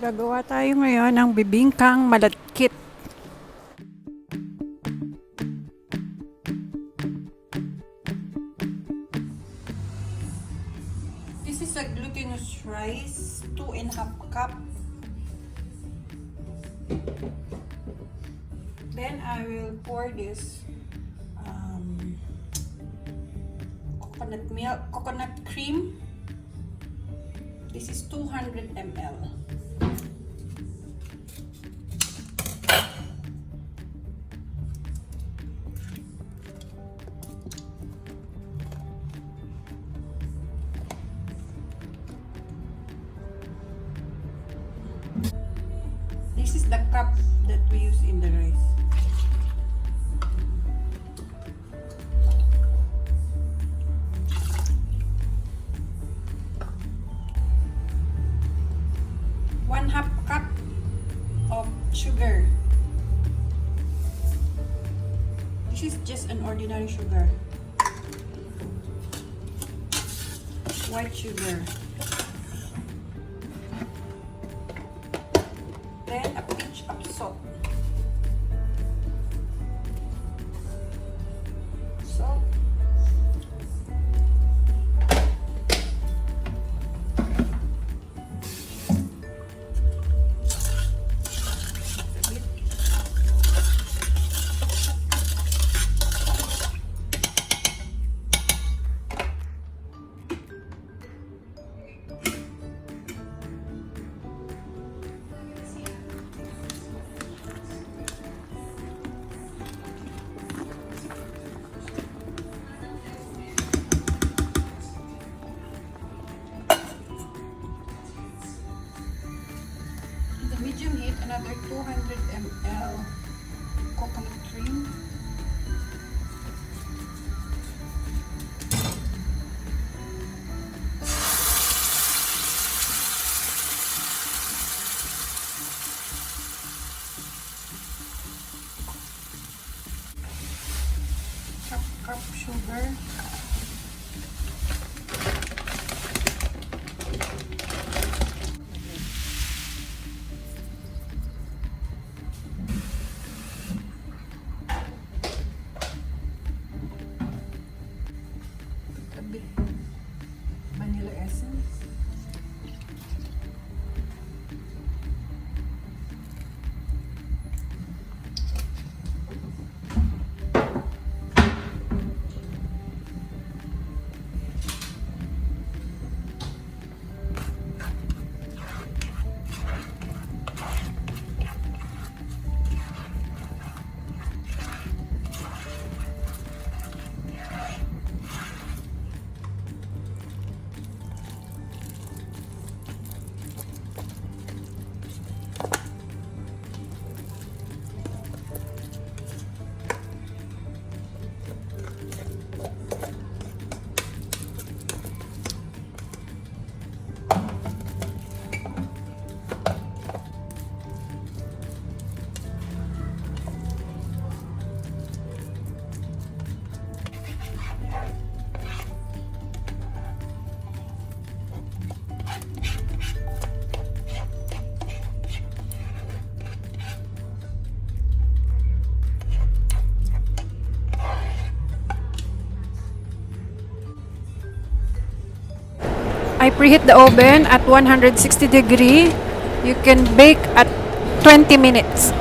Gagawa tayo ngayon ng bibingkang malagkit. This is a glutinous rice, 2.5 cup. Then I will pour this coconut milk, coconut cream. This is 200 ml. This is the cup that we use in the rice. Half cup of sugar. This is just an ordinary sugar. White sugar. Then a pinch of salt. Salt. Medium heat, another 200 ml coconut cream. Half cup sugar. Vanilla essence. I preheat the oven at 160 degree. You can bake at 20 minutes.